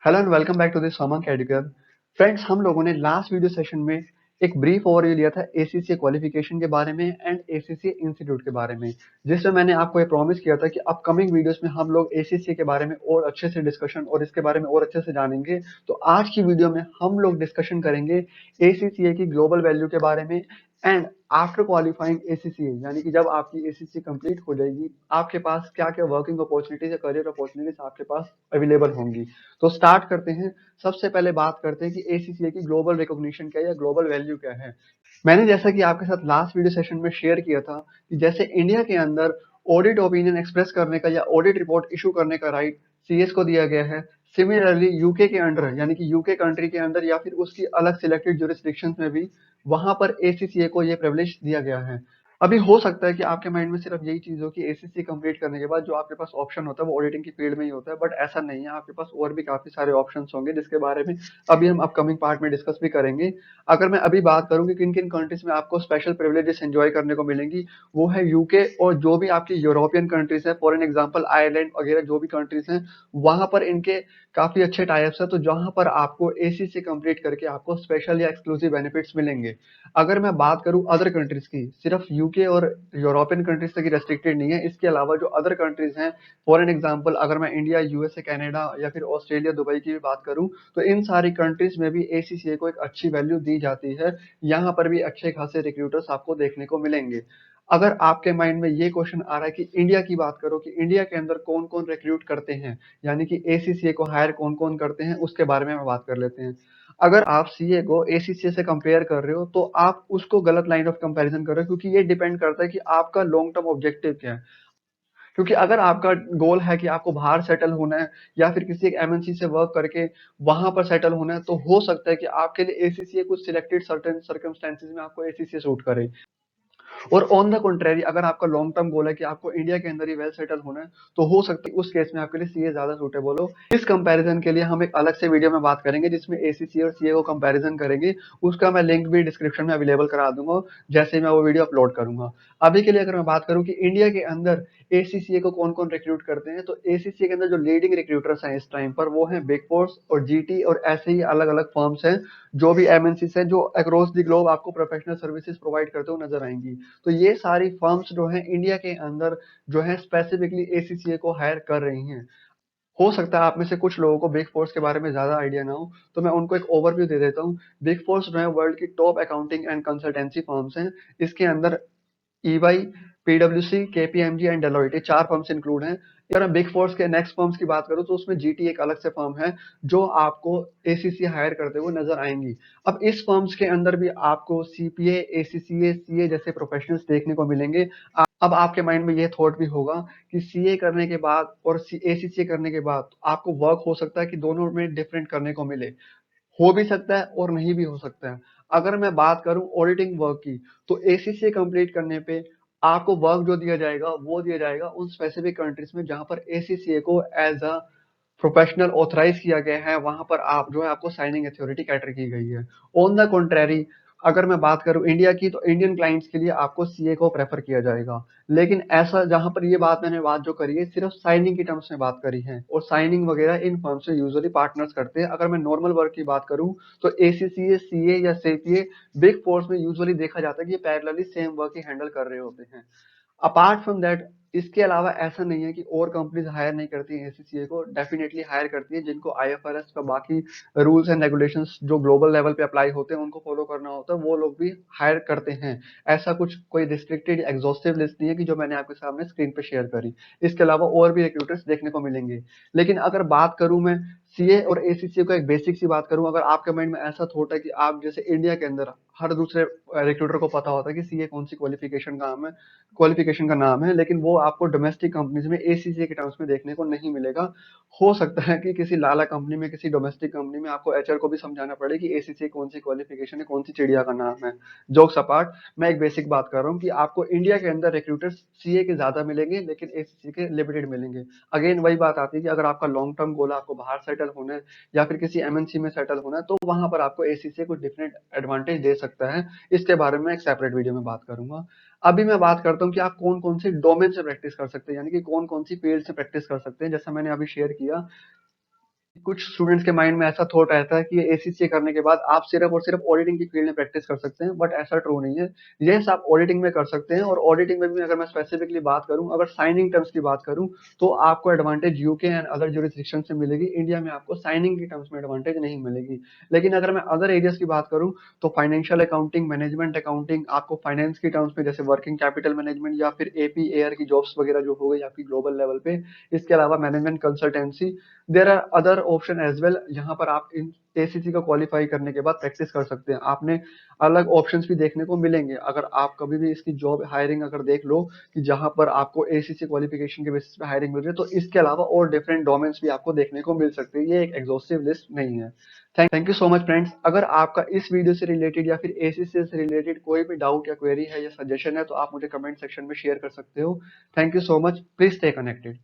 Hello and welcome back to this Somank educare. Friends, हम लोगों ने लास्ट वीडियो सेशन में एक ब्रीफ ओवरव्यू लिया था एसीसीए क्वालिफिकेशन के बारे में एंड एसीसीए इंस्टीट्यूट के बारे में, जिसमें मैंने आपको ये प्रॉमिस किया था कि अपकमिंग वीडियोस में हम लोग एसीसीए के बारे में और अच्छे से डिस्कशन और इसके बारे में और अच्छे से जानेंगे। तो आज की वीडियो में हम लोग डिस्कशन करेंगे एसीसीए की ग्लोबल वैल्यू के बारे में एंड आफ्टर क्वालिफाइंग एसीसीए, यानी कि जब आपकी एसीसीए कंप्लीट हो जाएगी आपके पास क्या क्या वर्किंग अपॉर्चुनिटीज या करियर अपॉर्चुनिटीज आपके पास अवेलेबल होंगी। तो स्टार्ट करते हैं। सबसे पहले बात करते हैं कि एसीसीए की ग्लोबल रिकॉग्निशन क्या है या ग्लोबल वैल्यू क्या है। मैंने जैसा कि आपके साथ लास्ट वीडियो सेशन में शेयर किया था कि जैसे इंडिया के अंदर ऑडिट ओपिनियन एक्सप्रेस करने का या ऑडिट रिपोर्ट इशू करने का राइट सीएस को दिया गया है, सिमिलरली यूके के अंडर यानी कि यूके कंट्री के अंदर या फिर उसकी अलग सिलेक्टेड जुरिस्डिक्शन में भी वहां पर एसीसीए को ये प्रिविलेज दिया गया है। अभी हो सकता है कि आपके माइंड में सिर्फ यही चीज हो कि एसीसी कंप्लीट करने के बाद जो आपके पास ऑप्शन होता है वो ऑडिटिंग की फील्ड में ही होता है, बट ऐसा नहीं है। आपके पास और भी काफी सारे ऑप्शंस होंगे जिसके बारे में अभी हम अपकमिंग पार्ट में डिस्कस भी करेंगे। अगर मैं अभी बात करूं कि किन किन कंट्रीज में आपको स्पेशल प्रिविलेजेस एंजॉय करने को मिलेंगी, वो है यूके और जो भी आपकी यूरोपियन कंट्रीज है, फॉर एन एग्जांपल आयरलैंड वगैरह जो भी कंट्रीज हैं, वहां पर इनके काफी अच्छे टाइप्स है, तो जहां पर आपको एसीसी कंप्लीट करके आपको स्पेशल या एक्सक्लूसिव बेनिफिट्स मिलेंगे। अगर मैं बात करूं अदर कंट्रीज की, सिर्फ यूके और यूरोपियन कंट्रीज तक ही रेस्ट्रिक्टेड नहीं है, इसके अलावा जो अदर कंट्रीज हैं, फॉर एन एग्जांपल अगर मैं इंडिया, यूएसए, कनाडा या फिर ऑस्ट्रेलिया, दुबई की भी बात करूं, तो इन सारी कंट्रीज में भी एसीसीए को एक अच्छी वैल्यू दी जाती है। यहाँ पर भी अच्छे खासे रिक्रूटर्स आपको देखने को मिलेंगे। अगर आपके माइंड में ये क्वेश्चन आ रहा है कि इंडिया की बात करो कि इंडिया के अंदर कौन कौन रिक्रूट करते हैं, यानी कि एसीसीए को हायर कौन कौन करते हैं, उसके बारे में हम बात कर लेते हैं। अगर आप सीए को एसीसीए से कंपेयर कर रहे हो तो आप उसको गलत लाइन ऑफ कंपैरिजन कर रहे हो, क्योंकि ये डिपेंड करता है कि आपका लॉन्ग टर्म ऑब्जेक्टिव क्या है। क्योंकि अगर आपका गोल है कि आपको बाहर सेटल होना है या फिर किसी एक एमएनसी से वर्क करके वहां पर सेटल होना है, तो हो सकता है कि आपके लिए एसीसीए कुछ सिलेक्टेड सर्टेन सर्कमस्टेंसेज में आपको एसीसीए सूट करे। और ऑन द कंट्रेरी अगर आपका लॉन्ग टर्म गोल है कि आपको इंडिया के अंदर ही वेल सेटल होना है, तो हो सकता है उस केस में आपके लिए सीए ज्यादा सूटेबल हो। इस कंपैरिजन के लिए हम एक अलग से वीडियो में बात करेंगे जिसमें एसीसी और सीए को कंपैरिजन करेंगे। उसका मैं लिंक भी डिस्क्रिप्शन में अवेलेबल करा दूंगा जैसे ही मैं वो वीडियो अपलोड करूंगा। अभी के लिए अगर मैं बात करूं कि इंडिया के अंदर एसीसीए को कौन कौन रिक्रूट करते हैं, तो एसीसीए के अंदर जो लीडिंग रिक्रूटर्स हैं इस टाइम पर वो हैं बिग फोर्स और जीटी और ऐसे ही अलग अलग फर्म्स हैं जो भी एमएनसी हैं जो अक्रॉस द ग्लोब आपको प्रोफेशनल सर्विसेज प्रोवाइड करते हुए नजर आएंगी। तो ये सारी फर्म्स जो हैं इंडिया के अंदर जो है स्पेसिफिकली एसीसीए को हायर कर रही हैं। हो सकता है आप में से कुछ लोगों को बिग फोर्स के बारे में ज्यादा आइडिया ना हो, तो मैं उनको एक ओवरव्यू दे देता हूँ। बिग फोर्स जो है वर्ल्ड की top accounting and consultancy firms हैं। इसके अंदर ईवाई, पीडब्ल्यूसी, केपीएमजी एंड डेलोइट, ये चार फर्म्स इंक्लूड हैं। अगर मैं बिग फोर्स के नेक्स्ट फर्म्स की बात करूं तो उसमें जीटी एक अलग से फर्म है जो आपको एसीसी हायर करते हुए नजर आएंगी। अब इस फर्म्स के अंदर भी आपको सीपीए, एसीसीए, सीए जैसे प्रोफेशनल्स देखने को मिलेंगे। अब आपके माइंड में ये थॉट भी होगा कि सीए करने के बाद और एसीसीए करने के बाद आपको वर्क हो सकता है कि दोनों में डिफरेंट करने को मिले। हो भी सकता है और नहीं भी हो सकता है। अगर मैं बात करूं ऑडिटिंग वर्क की, तो एसीसी कंप्लीट करने पे आपको वर्क जो दिया जाएगा वो दिया जाएगा उन स्पेसिफिक कंट्रीज में जहां पर एसीसीए को एज अ प्रोफेशनल ऑथराइज किया गया है, वहां पर आप जो है आपको साइनिंग अथॉरिटी कैटर की गई है। ऑन द कॉन्ट्रेरी अगर मैं बात करूं इंडिया की, तो इंडियन क्लाइंट्स के लिए आपको सीए को प्रेफर किया जाएगा। लेकिन ऐसा जहां पर ये बात मैंने बात जो करी है सिर्फ साइनिंग की टर्म्स में बात करी है, और साइनिंग वगैरह इन फर्म से यूजुअली पार्टनर्स करते हैं। अगर मैं नॉर्मल वर्क की बात करूं तो एसीसीए, सीए या सीपीए बिग फोर्स में यूजुअली देखा जाता है कि ये पैरेलली सेम वर्क ही हैंडल कर रहे होते हैं। अपार्ट फ्रॉम दैट, इसके अलावा ऐसा नहीं है कि और कंपनीज हायर नहीं करती हैं एसीसीए को, डेफिनेटली हायर करती है। जिनको आईएफआरएस का बाकी रूल्स एंड रेगुलेशंस जो ग्लोबल लेवल पे अप्लाई होते हैं उनको फॉलो करना होता है, वो लोग भी हायर करते हैं। ऐसा कुछ कोई रिस्ट्रिक्टेड एग्जॉस्टिव लिस्ट नहीं है कि जो मैंने आपके सामने स्क्रीन पे शेयर करी। इसके अलावा और भी रिक्रूटर्स देखने को मिलेंगे। लेकिन अगर बात करूं मैं सीए और एसीसीए को एक बेसिक सी बात करूं, अगर आपके माइंड में ऐसा थॉट है कि आप जैसे इंडिया के अंदर हर दूसरे रिक्रूटर को पता होता है कि सीए कौन सी क्वालिफिकेशन का नाम है, लेकिन वो आपको डोमेस्टिक कंपनीज में एसीसी के टर्म्स में देखने को नहीं मिलेगा। हो सकता है कि किसी लाला कंपनी में, किसी डोमेस्टिक कंपनी में आपको एचआर को भी समझाना पड़े कि एसीसी कौन सी क्वालिफिकेशन है, कौन सी चिड़िया का नाम है। जोक्स अपार्ट, मैं एक बेसिक बात कर रहा हूँ कि आपको इंडिया के अंदर रिक्रूटर्स सीए के ज्यादा मिलेंगे लेकिन एसीसी के लिमिटेड मिलेंगे। अगेन वही बात आती है कि अगर आपका लॉन्ग टर्म गोल है, आपको बाहर सेटल होना है या फिर किसी एमएनसी में सेटल होना है, तो वहां पर आपको एसीसी कुछ डिफरेंट एडवांटेज दे सकता है। इसके बारे में एक सेपरेट वीडियो में बात करूंगा। अभी मैं बात करता हूँ कि आप कौन कौन सी डोमेन से प्रैक्टिस कर सकते हैं, यानी कि कौन कौन सी फील्ड से प्रैक्टिस कर सकते हैं। जैसा मैंने अभी शेयर किया, कुछ स्टूडेंट्स के माइंड में ऐसा थॉट रहता है कि एसीसीए करने के बाद आप सिर्फ और सिर्फ ऑडिटिंग की फील्ड में प्रैक्टिस कर सकते हैं, बट ऐसा ट्रू नहीं है। यस, आप ऑडिटिंग में कर सकते हैं, और ऑडिटिंग में भी अगर मैं स्पेसिफिकली बात करूं, अगर साइनिंग टर्म्स की बात करूं, तो आपको advantage UK and other jurisdiction से मिलेगी। इंडिया में आपको साइनिंग की टर्म्स में एडवांटेज नहीं मिलेगी। लेकिन अगर मैं अदर एरियाज की बात करूं, तो फाइनेंशियल अकाउंटिंग, मैनेजमेंट अकाउंटिंग, आपको फाइनेंस की टर्म्स में जैसे वर्किंग कैपिटल मैनेजमेंट या फिर एपी एआर की जॉब्स वगैरह जो हो गई आपकी ग्लोबल लेवल पे। इसके अलावा management consultancy, there are other option as well, जहां पर आप इन एसीसी को क्वालिफाई करने के बाद प्रैक्टिस कर सकते हैं। आपने अलग ऑप्शंस भी देखने को मिलेंगे अगर आप कभी भी इसकी जॉब हायरिंग अगर देख लो, कि जहां पर आपको एसीसी क्वालिफिकेशन के बेसिस पे हायरिंग मिल रही है, तो इसके अलावा और डिफरेंट डोमेन्स भी आपको देखने को मिल सकते हैं। ये एक एग्जॉस्टिव लिस्ट नहीं है। Thank you so much friends. अगर आपका इस वीडियो से रिलेटेड या फिर एसीसी से रिलेटेड कोई भी डाउट या क्वेरी है या सजेशन है, तो आप मुझे कमेंट सेक्शन में शेयर कर सकते हो। Thank you so much, please stay connected.